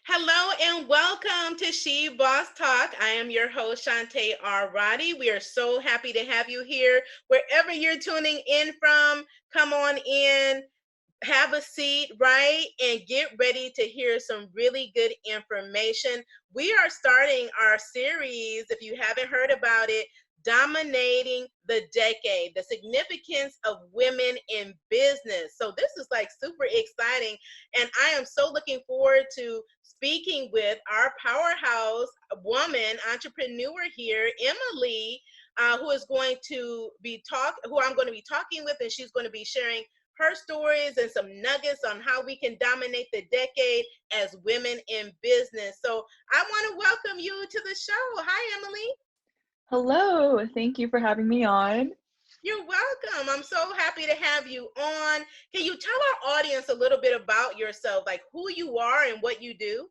Hello and welcome to She Boss Talk. I am your host, Shantae R. Roddy. We are so happy to have you here. Wherever you're tuning in from, come on in, have a seat, right? And get ready to hear some really good information. We are starting our series, if you haven't heard about it, Dominating the Decade, the significance of women in business. So this is like super exciting. And I am so looking forward to speaking with our powerhouse woman entrepreneur here, Emily, who is going to who I'm going to be talking with, and she's going to be sharing her stories and some nuggets on how we can dominate the decade as women in business. So I want to welcome you to the show. Hi, Emily. Hello, thank you for having me on. You're welcome. I'm so happy to have you on. Can you tell our audience a little bit about yourself, like who you are and what you do?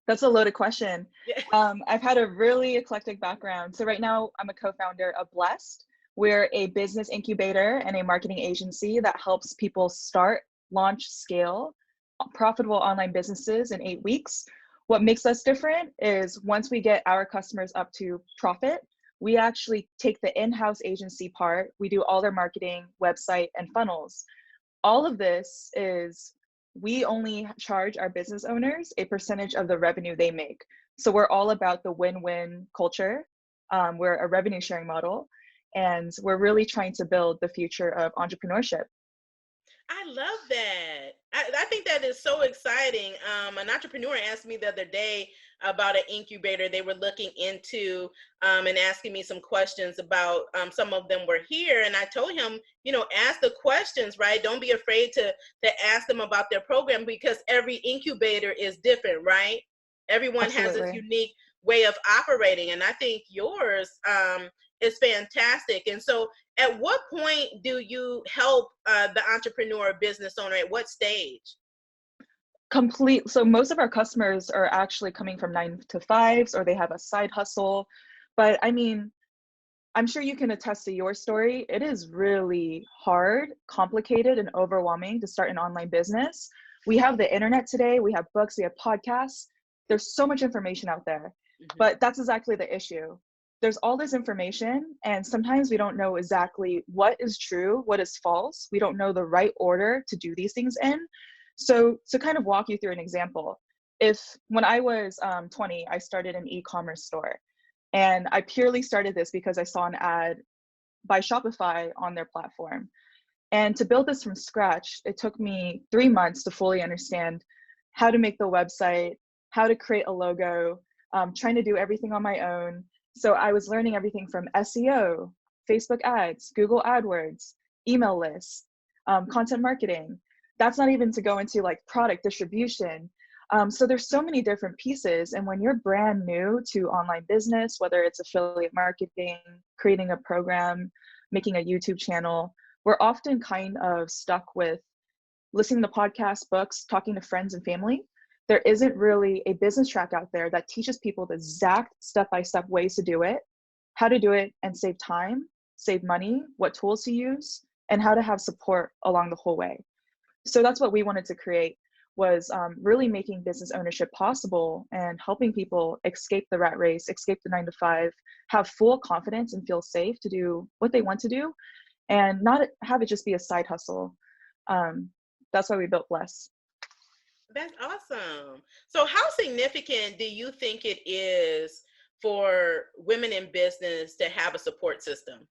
That's a loaded question. Yeah. I've had a really eclectic background. So right now I'm a co-founder of Blessed. We're a business incubator and a marketing agency that helps people start, launch, scale profitable online businesses in 8 weeks. What makes us different is once we get our customers up to profit, we actually take the in-house agency part. We do all their marketing, website, and funnels. All of this is we only charge our business owners a percentage of the revenue they make. So we're all about the win-win culture. We're a revenue sharing model, and we're really trying to build the future of entrepreneurship. I love that. I think that is so exciting. An entrepreneur asked me the other day about an incubator they were looking into, and asking me some questions about, some of them were here. And I told him, ask the questions, right? Don't be afraid to ask them about their program because every incubator is different, right? Everyone has its Absolutely. unique way of operating. And I think yours is fantastic. And so at what point do you help the entrepreneur business owner? At what stage? So most of our customers are actually coming from 9 to 5s or they have a side hustle. But I mean, I'm sure you can attest to your story. It is really hard, complicated, and overwhelming to start an online business. We have the internet today, we have books, we have podcasts. There's so much information out there. Mhm. But that's exactly the issue. There's all this information, and sometimes we don't know exactly what is true, what is false. We don't know the right order to do these things in. So, to kind of walk you through an example, if when I was 20, I started an e commerce store. And I purely started this because I saw an ad by Shopify on their platform. And to build this from scratch, it took me 3 months to fully understand how to make the website, how to create a logo, trying to do everything on my own. So I was learning everything from SEO, Facebook ads, Google AdWords, email lists, content marketing. That's not even to go into like product distribution. So there's so many different pieces. And when you're brand new to online business, whether it's affiliate marketing, creating a program, making a YouTube channel, we're often kind of stuck with listening to podcasts, books, talking to friends and family. There isn't really a business track out there that teaches people the exact step-by-step ways to do it, how to do it and save time, save money, what tools to use, and how to have support along the whole way. So that's what we wanted to create was really making business ownership possible and helping people escape the rat race, escape the 9 to 5, have full confidence and feel safe to do what they want to do and not have it just be a side hustle. Um, that's why we built Bless. That's awesome. So, how significant do you think it is for women in business to have a support system?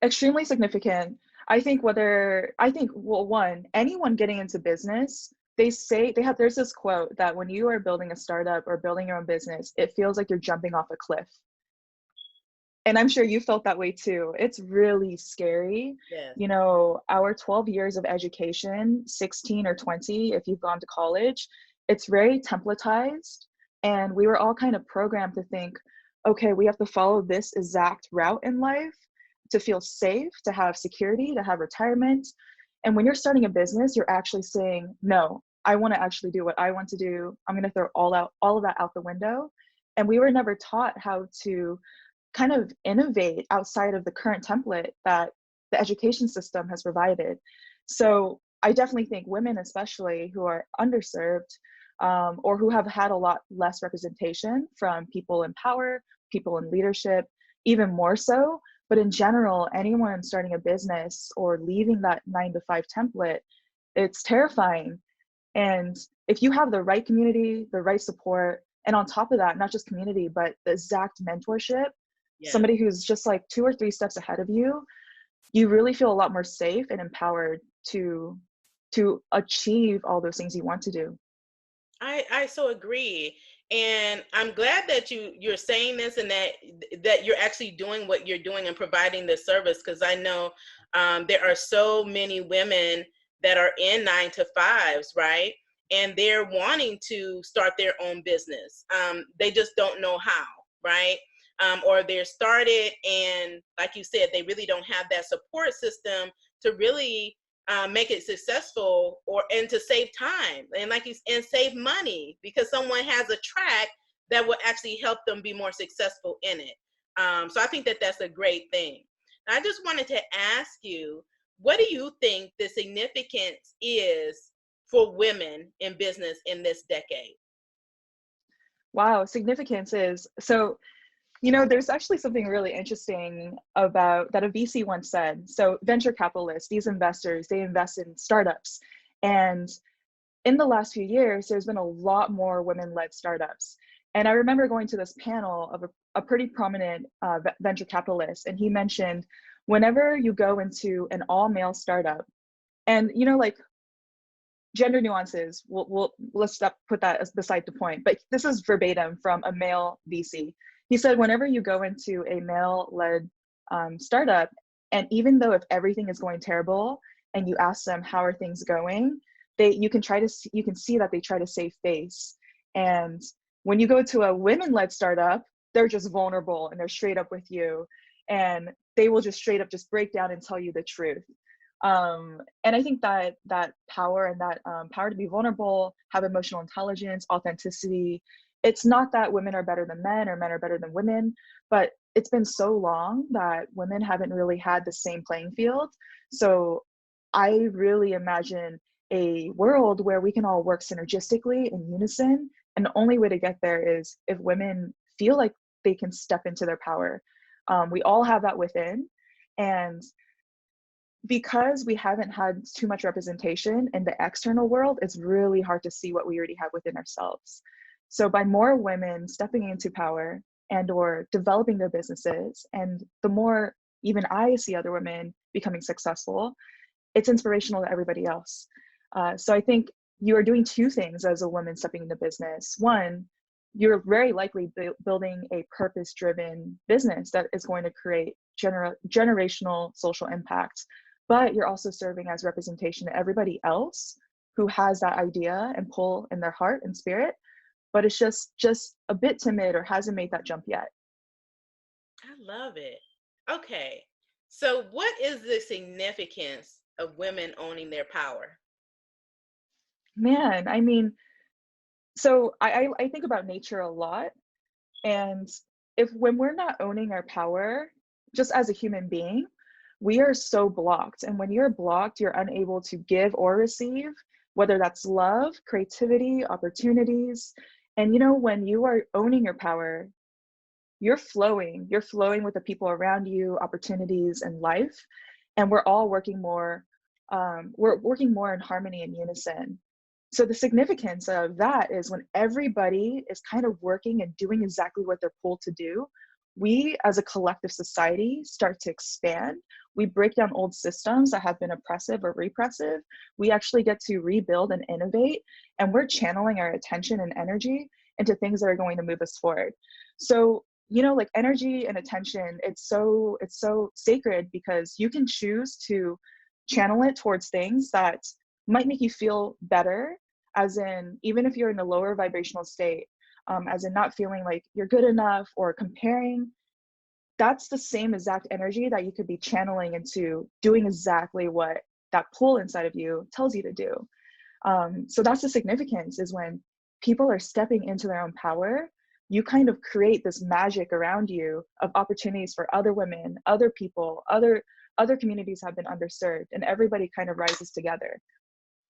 Extremely significant. Well, one, anyone getting into business, there's this quote that when you are building a startup or building your own business, it feels like you're jumping off a cliff. And I'm sure you felt that way too. It's really scary. Yes. Our 12 years of education, 16 or 20, if you've gone to college, it's very templatized. And we were all kind of programmed to think, okay, we have to follow this exact route in life to feel safe, to have security, to have retirement. And when you're starting a business, you're actually saying, no, I want to actually do what I want to do. I'm going to throw all of that out the window. And we were never taught how to kind of innovate outside of the current template that the education system has provided. So I definitely think women, especially who are underserved, or who have had a lot less representation from people in power, people in leadership, even more so. But in general, anyone starting a business or leaving that 9 to 5 template, it's terrifying. And if you have the right community, the right support, and on top of that, not just community, but the exact mentorship, Yeah. somebody who's just like 2 or 3 steps ahead of you, you really feel a lot more safe and empowered to achieve all those things you want to do. I so agree. And I'm glad that you're saying this and that you're actually doing what you're doing and providing the service, because I know there are so many women that are in 9 to 5s, right? And they're wanting to start their own business. They just don't know how, right? Or they're started and, like you said, they really don't have that support system to really make it successful, or and to save time and and save money, because someone has a track that will actually help them be more successful in it. So I think that that's a great thing. I just wanted to ask you, what do you think the significance is for women in business in this decade? Wow, significance is so, you know, there's actually something really interesting about that a VC once said. So, venture capitalists, these investors, they invest in startups. And in the last few years, there's been a lot more women led startups. And I remember going to this panel of a pretty prominent venture capitalist, and he mentioned whenever you go into an all male startup, and you know, like gender nuances, let's put that as beside the point, but this is verbatim from a male VC. He said, whenever you go into a male led startup, and even though if everything is going terrible and you ask them how are things going, you can you can see that they try to save face. And when you go to a women led startup, they're just vulnerable and they're straight up with you, and they will just straight up just break down and tell you the truth. And I think that that power and that power to be vulnerable, have emotional intelligence, authenticity, it's not that women are better than men or men are better than women, but it's been so long that women haven't really had the same playing field. So I really imagine a world where we can all work synergistically in unison, and the only way to get there is if women feel like they can step into their power. We all have that within, and because we haven't had too much representation in the external world, it's really hard to see what we already have within ourselves. So by more women stepping into power and or developing their businesses, and the more even I see other women becoming successful, it's inspirational to everybody else. So I think you are doing two things as a woman stepping into business. One, you're very likely building a purpose-driven business that is going to create generational social impact, but you're also serving as representation to everybody else who has that idea and pull in their heart and spirit, but it's just a bit timid or hasn't made that jump yet. I love it. Okay. So what is the significance of women owning their power? Man, I mean, so I think about nature a lot, and if when we're not owning our power, just as a human being, we are so blocked. And when you're blocked, you're unable to give or receive, whether that's love, creativity, opportunities. And you know, when you are owning your power, you're flowing with the people around you, opportunities and life. And we're all working more, we're working more in harmony and unison. So the significance of that is when everybody is kind of working and doing exactly what they're pulled to do, we as a collective society start to expand. We break down old systems that have been oppressive or repressive. We actually get to rebuild and innovate, and we're channeling our attention and energy into things that are going to move us forward. So, you know, like energy and attention, it's so sacred because you can choose to channel it towards things that might make you feel better, as in even if you're in a lower vibrational state, as in not feeling like you're good enough or comparing. That's the same exact energy that you could be channeling into doing exactly what that pull inside of you tells you to do. So that's the significance, is when people are stepping into their own power, you kind of create this magic around you of opportunities for other women, other people, other communities have been underserved, and everybody kind of rises together.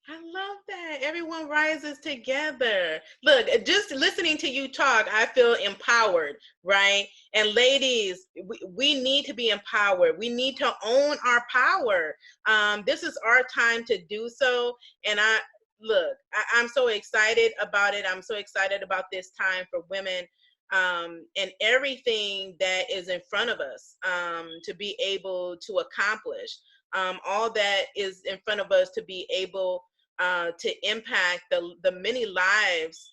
I love that. Everyone rises together. Look, just listening to you talk, I feel empowered, right? And ladies, we need to be empowered. We need to own our power. This is our time to do so. And I'm so excited about it. I'm so excited about this time for women, and everything that is in front of us, to be able to accomplish. All that is in front of us to be able to impact the many lives,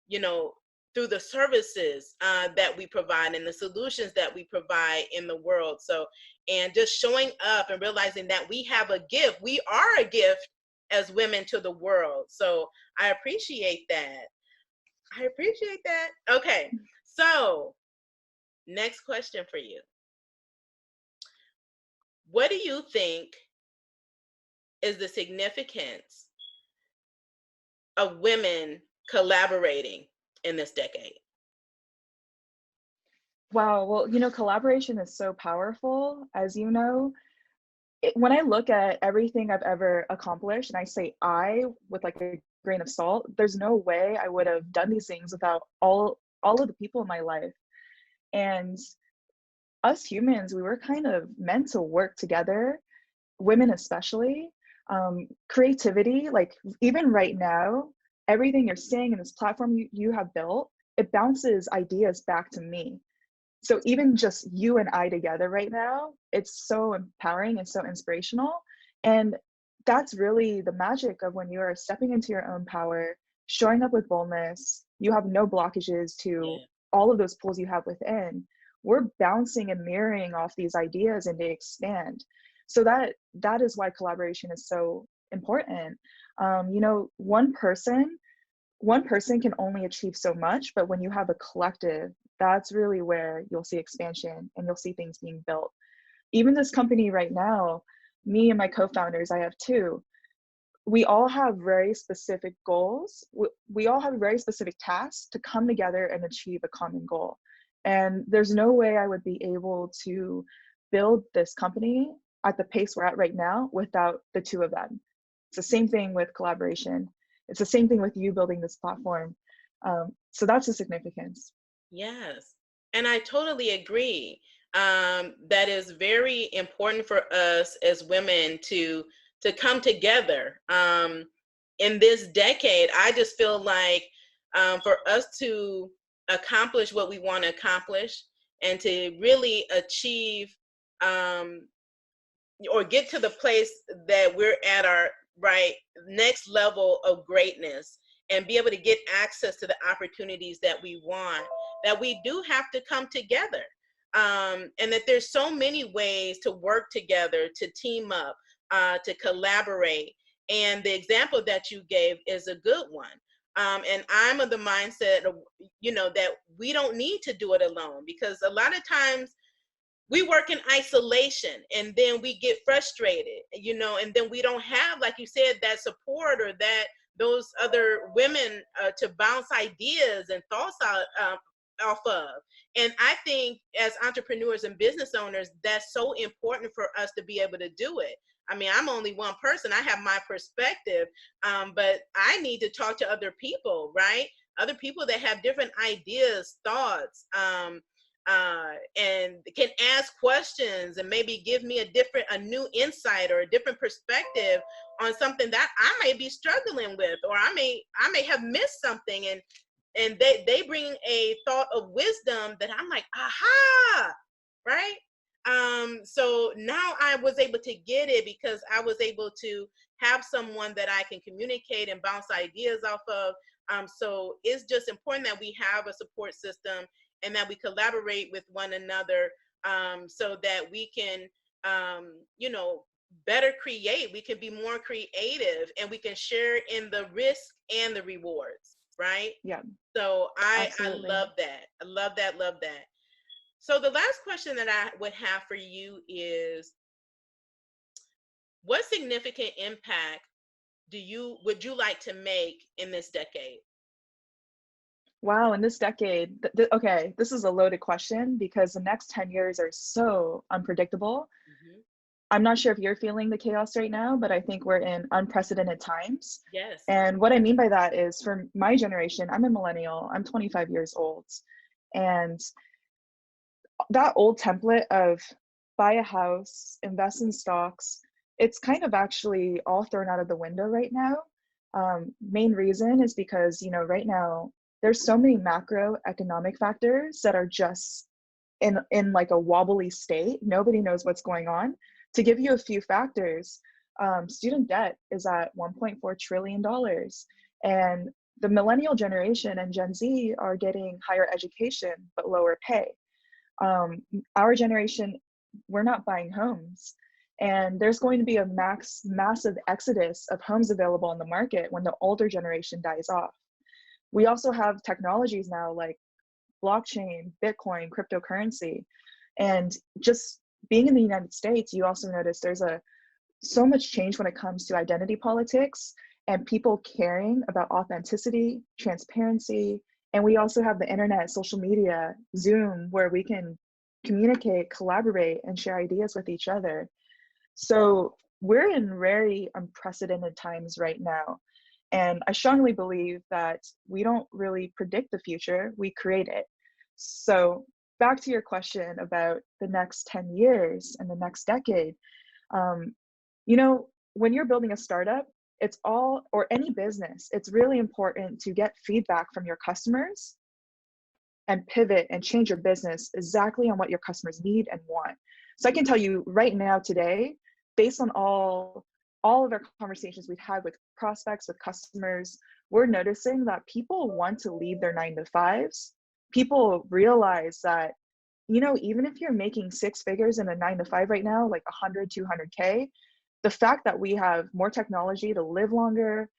you know, through the services that we provide and the solutions that we provide in the world. So, and just showing up and realizing that we have a gift. We are a gift as women to the world. So I appreciate that. I appreciate that. Okay. So, next question for you. What do you think is the significance of women collaborating in this decade? Wow, well, collaboration is so powerful, as you know. When I look at everything I've ever accomplished, and I say I with like a grain of salt, there's no way I would have done these things without all of the people in my life. And us humans, we were kind of meant to work together, women especially. Creativity, like even right now, everything you're saying in this platform you have built, it bounces ideas back to me. So even just you and I together right now, it's so empowering and so inspirational. And that's really the magic of when you are stepping into your own power, showing up with boldness. You have no blockages to Yeah. all of those pulls you have within. We're bouncing and mirroring off these ideas and they expand. So that is why collaboration is so important. One person can only achieve so much, but when you have a collective, that's really where you'll see expansion and you'll see things being built. Even this company right now, me and my co-founders, I have two, we all have very specific goals. We all have very specific tasks to come together and achieve a common goal. And there's no way I would be able to build this company at the pace we're at right now without the two of them. It's the same thing with collaboration. It's the same thing with you building this platform. So that's the significance. Yes. And I totally agree. That is very important for us as women to come together. In this decade, I just feel like, for us to accomplish what we want to accomplish and to really achieve, um, or get to the place that we're at our right next level of greatness and be able to get access to the opportunities that we want, that we do have to come together, and that there's so many ways to work together, to team up, to collaborate. And the example that you gave is a good one. And I'm of the mindset of, that we don't need to do it alone, because a lot of times we work in isolation and then we get frustrated, and then we don't have, like you said, that support or that those other women, to bounce ideas and thoughts out, off of. And I think as entrepreneurs and business owners, that's so important for us to be able to do it. I mean, I'm only one person. I have my perspective, but I need to talk to other people, right? Other people that have different ideas, thoughts, and can ask questions and maybe give me a new insight or a different perspective on something that I may be struggling with, or I may have missed something, and they bring a thought of wisdom that I'm like, aha, right? So now I was able to get it because I was able to have someone that I can communicate and bounce ideas off of. So it's just important that we have a support system and that we collaborate with one another, so that we can, you know, better create. We can be more creative and we can share in the risk and the rewards, right? Yeah, So I absolutely. love that. I love that, love that. So the last question that I would have for you is, what significant impact would you like to make in this decade? Wow, in this decade, okay, this is a loaded question because the next 10 years are so unpredictable. Mhm. I'm not sure if you're feeling the chaos right now, but I think we're in unprecedented times. Yes. And what I mean by that is for my generation, I'm a millennial, I'm 25 years old. And that old template of buy a house, invest in stocks, it's kind of actually all thrown out of the window right now. Main reason is because, you know, right now there's so many macroeconomic factors that are just in like a wobbly state. Nobody knows what's going on. To give you a few factors, student debt is at $1.4 trillion, and the millennial generation and Gen Z are getting higher education but lower pay. um, our generation, we're not buying homes. And there's going to be a massive exodus of homes available on the market when the older generation dies off. We also have technologies now like blockchain, Bitcoin, cryptocurrency. And just being in the United States, you also notice there's so much change when it comes to identity politics and people caring about authenticity, transparency. And we also have the internet, social media, Zoom, where we can communicate, collaborate, and share ideas with each other. So we're in very unprecedented times right now. And I strongly believe that we don't really predict the future, we create it. So back to your question about the next 10 years and the next decade, um, you know, when you're building a startup, it's all, or any business, it's really important to get feedback from your customers and pivot and change your business exactly on what your customers need and want. So I can tell you right now today, based on all of our conversations we've had with prospects, with customers, we're noticing that people want to leave their 9 to 5s. People realize that, you know, even if you're making 6 figures in a 9 to 5 right now, like 100, 200K, the fact that we have more technology to live longer,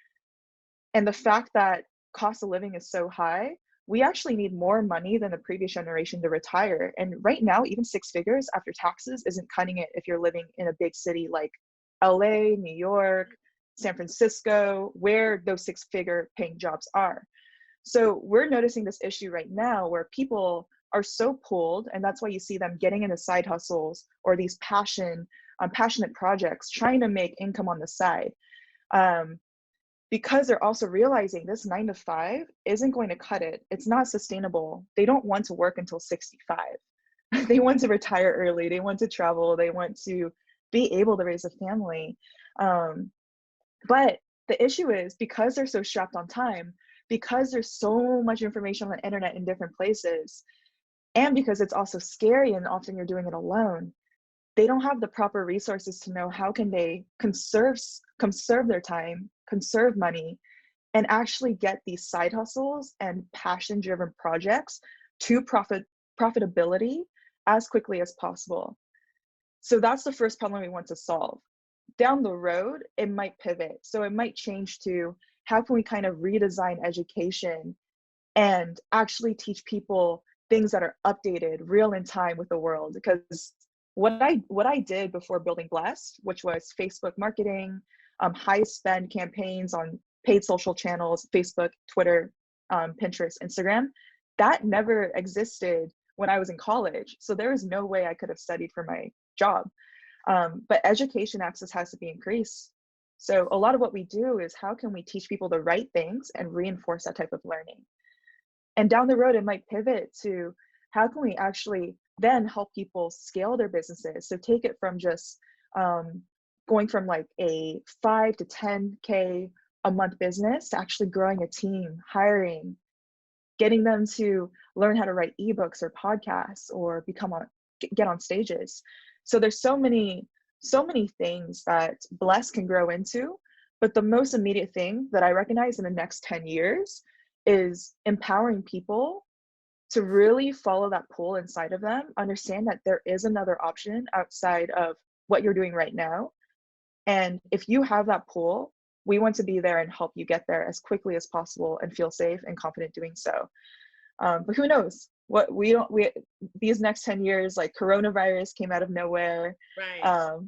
and the fact that cost of living is so high, we actually need more money than the previous generation to retire. And right now, even 6 figures after taxes isn't cutting it if you're living in a big city like LA, New York, San Francisco, where those 6 figure paying jobs are. So we're noticing this issue right now where people are so pulled, and that's why you see them getting into side hustles or these passionate projects, trying to make income on the side. Um, because they're also realizing this 9 to 5 isn't going to cut it. It's not sustainable. They don't want to work until 65. They want to retire early. They want to travel. They want to be able to raise a family. Um, but the issue is because they're so strapped on time, because there's so much information on the internet in different places, and because it's also scary and often you're doing it alone, they don't have the proper resources to know how can they conserve their time, conserve money, and actually get these side hustles and passion driven projects to profitability as quickly as possible. So that's the first problem we want to solve. Down the road, it might pivot. So it might change to how can we kind of redesign education and actually teach people things that are updated real in time with the world. Because what I did before building Blessed, which was Facebook marketing, high spend campaigns on paid social channels, Facebook, Twitter, Pinterest, Instagram, that never existed when I was in college. So there is no way I could have studied for my job. But education access has to be increased. So a lot of what we do is how can we teach people the right things and reinforce that type of learning? And down the road, it might pivot to how can we actually then help people scale their businesses? So take it from just going from like a 5 to 10K a month business to actually growing a team, hiring, getting them to learn how to write ebooks or podcasts or get on stages. So there's so many things that Bless can grow into, but the most immediate thing that I recognize in the next 10 years is empowering people to really follow that pull inside of them, understand that there is another option outside of what you're doing right now. And if you have that pull, we want to be there and help you get there as quickly as possible and feel safe and confident doing so. But who knows? What we these next 10 years, like coronavirus came out of nowhere. Right.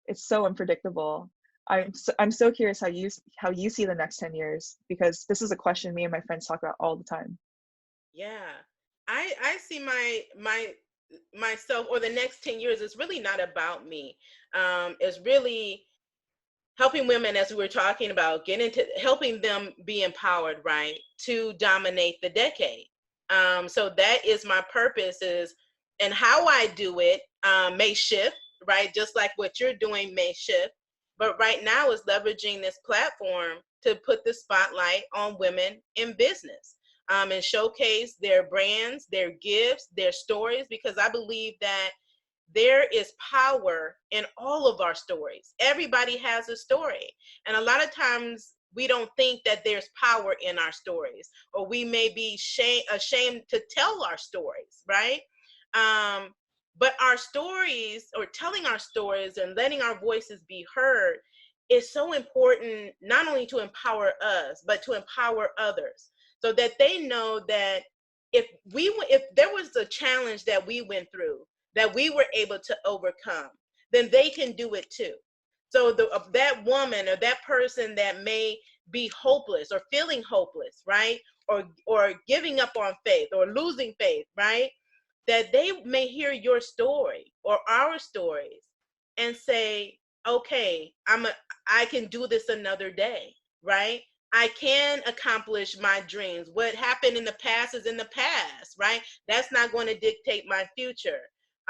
It's so unpredictable. I'm so curious how you see the next 10 years, because this is a question me and my friends talk about all the time. Yeah. I see my myself, or the next 10 years, is really not about me. It's really helping women, as we were talking about, get into helping them be empowered, right, to dominate the decade. So that is my purpose, is, and how I do it may shift, right, just like what you're doing may shift, but right now is leveraging this platform to put the spotlight on women in business, and showcase their brands, their gifts, their stories, because I believe that there is power in all of our stories. Everybody has a story. And a lot of times we don't think that there's power in our stories, or we may be ashamed to tell our stories, right? But our stories, or telling our stories and letting our voices be heard, is so important, not only to empower us, but to empower others, so that they know that if there was a challenge that we went through, that we were able to overcome, then they can do it too. So that woman or that person that may be hopeless or feeling hopeless, right? Or giving up on faith or losing faith, right? That they may hear your story or our stories and say, okay, I can do this another day, right? I can accomplish my dreams. What happened in the past is in the past, right? That's not going to dictate my future.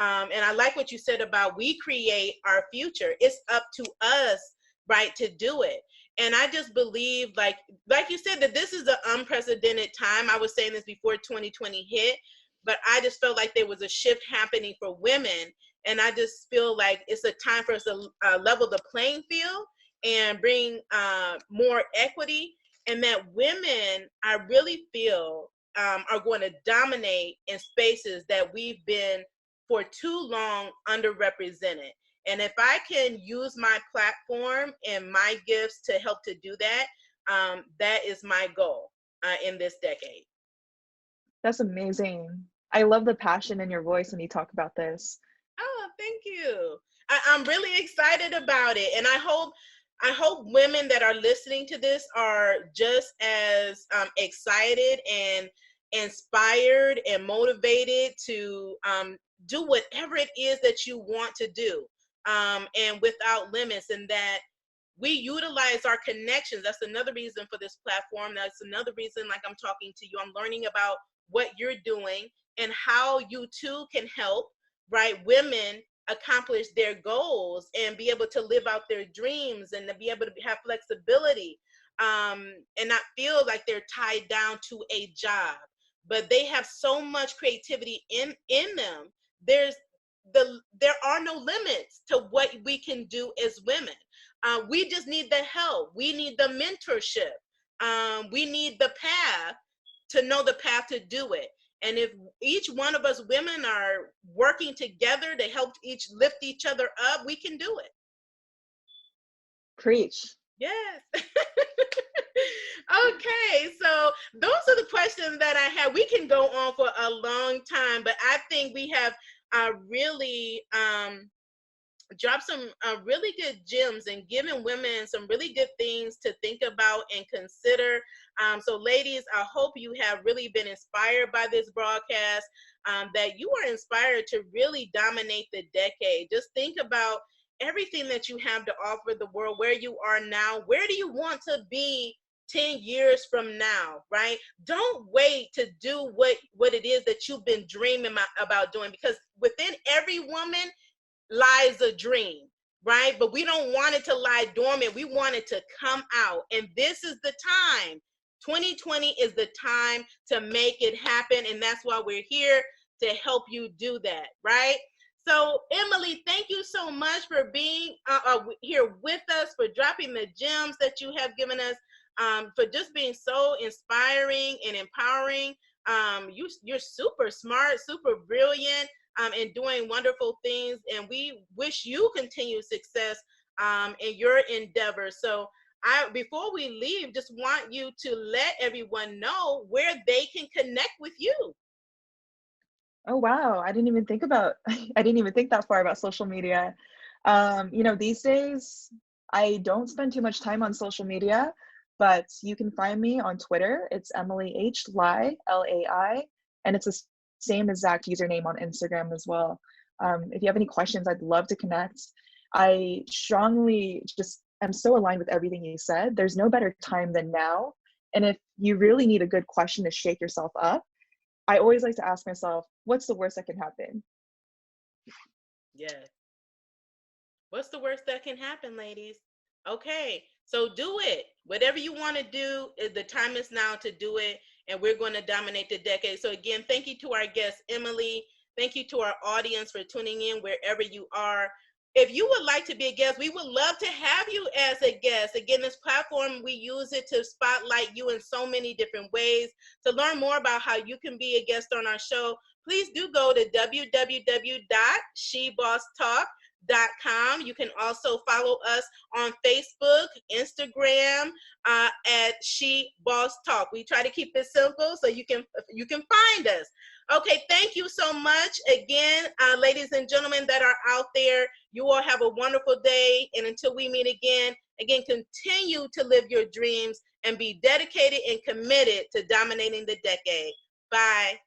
And I like what you said about we create our future. It's up to us, right, to do it. And I just believe, like you said, that this is an unprecedented time. I was saying this before 2020 hit, but I just felt like there was a shift happening for women. And I just feel like it's a time for us to level the playing field and bring more equity. And that women, I really feel, are going to dominate in spaces that we've been for too long underrepresented. And if I can use my platform and my gifts to help to do that, that is my goal in this decade. That's amazing. I love the passion in your voice when you talk about this. Oh, thank you. I'm really excited about it, and I hope women that are listening to this are just as excited and inspired and motivated to do whatever it is that you want to do, and without limits, and that we utilize our connections. That's another reason for this platform. That's another reason, like, I'm talking to you. I'm learning about what you're doing and how you too can help, right, women accomplish their goals and be able to live out their dreams and to be able to have flexibility, and not feel like they're tied down to a job. But they have so much creativity in them. There are no limits to what we can do as women. We just need the help. We need the mentorship. We need the path to know the path to do it. And if each one of us women are working together to help each lift each other up, we can do it. Preach. Yes. Okay, so those are the questions that I have. We can go on for a long time, but I think we have really dropped some really good gems and given women some really good things to think about and consider. So ladies, I hope you have really been inspired by this broadcast, that you are inspired to really dominate the decade. Just think about everything that you have to offer the world, where you are now. Where do you want to be 10 years from now, right? Don't wait to do what it is that you've been dreaming about doing, because within every woman lies a dream, right? But we don't want it to lie dormant. We want it to come out. And this is the time. 2020 is the time to make it happen. And that's why we're here, to help you do that, right? So, Emily, thank you so much for being here with us, for dropping the gems that you have given us, for just being so inspiring and empowering. You're super smart, super brilliant, and doing wonderful things. And we wish you continued success in your endeavors. So before we leave, just want you to let everyone know where they can connect with you. Oh wow, I didn't even think about I didn't even think that far about social media. These days I don't spend too much time on social media, but you can find me on Twitter. It's Emily H. Lai, Lai, and it's a same exact username on Instagram as well. If you have any questions, I'd love to connect. I strongly just am so aligned with everything you said. There's no better time than now. And if you really need a good question to shake yourself up, I always like to ask myself, what's the worst that can happen? Yes. What's the worst that can happen, ladies? Okay, so do it. Whatever you want to do, the time is now to do it, and we're going to dominate the decade. So again, thank you to our guest, Emily. Thank you to our audience for tuning in wherever you are. If you would like to be a guest, we would love to have you as a guest. Again, this platform, we use it to spotlight you in so many different ways. To learn more about how you can be a guest on our show, please do go to www.shebosstalk.com. You can also follow us on Facebook, Instagram, at She Boss Talk. We try to keep it simple so you can find us. Okay, thank you so much again, ladies and gentlemen that are out there. You all have a wonderful day, and until we meet again, continue to live your dreams and be dedicated and committed to dominating the decade. Bye.